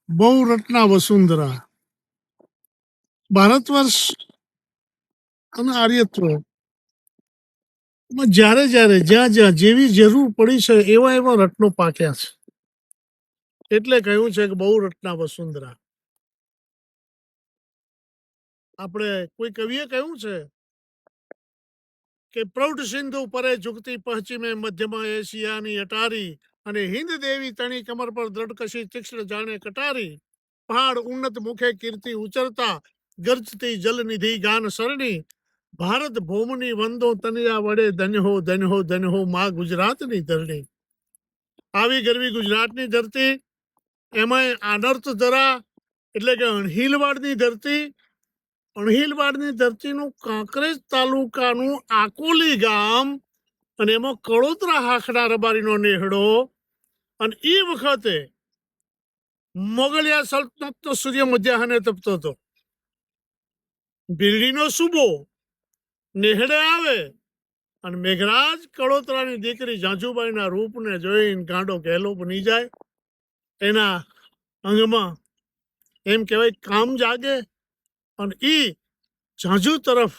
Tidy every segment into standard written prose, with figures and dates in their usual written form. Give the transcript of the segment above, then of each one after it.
બહુરત્ના વસુંધરા ભારત વર્ષ અને આર્યત્વ જ્યારે જ્યારે જ્યાં જ્યાં જેવી જરૂર પડી છે એવા એવા રત્નો પાક્યા છે એટલે કહ્યું છે કે બહુરત્ના વસુંધરા. આપણે કોઈ કવિએ કહ્યું છે કે પ્રૌઢ સિંધુ પરે ઝુકતી પશ્ચિમે મધ્યમાં એશિયાની અટારી અને હિન્દ દેવી તણી કમર પર દ્રઢકશી તીક્ષ્ણ જાણે કટારી પહાડ ઉન્નત મુખે કીર્તિ ઉચરતા ગર્જતી જલનિધિ ગાન સરણી ભારત ભૂમની વંદો તનયા વડે ધન્યો ધન્યો ધન્યો માં ગુજરાતની ધરણી. આવી ગરવી ગુજરાતની ધરતી, એમાં આનર્થ ધરા એટલે કે અણહિલવાડની ધરતી. અણહિલવાડની ધરતીનું કાંકરેજ તાલુકાનું આકોલી ગામ અને એમાં કળોતરા હાખડા રબારીનો નેહડો. અને એ વખતે મોગલિયા સલ્તનતનો સૂર્ય મધ્યાહને તપતો હતો. ભીલડીનો સુબો નેહડે આવે અને મેઘરાજ કળોતરાની દીકરી ઝાંઝુબાઈના રૂપને જોઈને ગાંડો ગહેલો બની જાય. એના અંગમાં એમ કહેવાય કામ જાગે અને ઈ ઝાંઝુ તરફ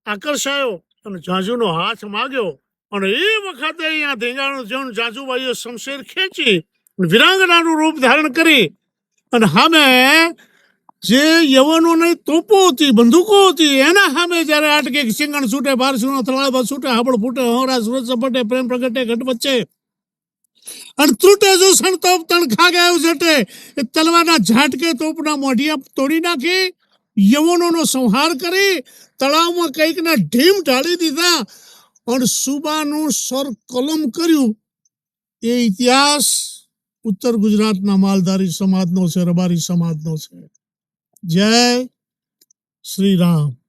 આકર્ષાયો અને ઝાંઝુનો હાથ માગ્યો. અને એ વખતે અહીંયા ધીંગાણું થયું. ઝાંઝુબાઈએ શમશેર ખેંચી વિરાંગનાનું રૂપ ધારણ કરી અને સામે જે યવનોને તોપો હતી, બંદૂકો હતી, એના સામે જયારે આટકે સિંગણ છૂટે, બારસુનો તળાવ છૂટે, હાબળ ફૂટે, હોરા સુરત સપટે, પ્રેમ પ્રગટે ઘટ વચ્ચે અને ત્રુટે જોસણ તોપ તણ ખા ગયા જટે. એ તલવારના ઝાટકે તોપના મોઢિયા તોડી નાખી, યવનોનો સંહાર કરી, તળાવમાં કંઈકના ઢીમ ઢાળી દીધા અને સુબાનું સર કલમ કર્યું. એ ઇતિહાસ ઉત્તર ગુજરાતના માલધારી સમાજનો છે, રબારી સમાજનો છે. જય શ્રી રામ.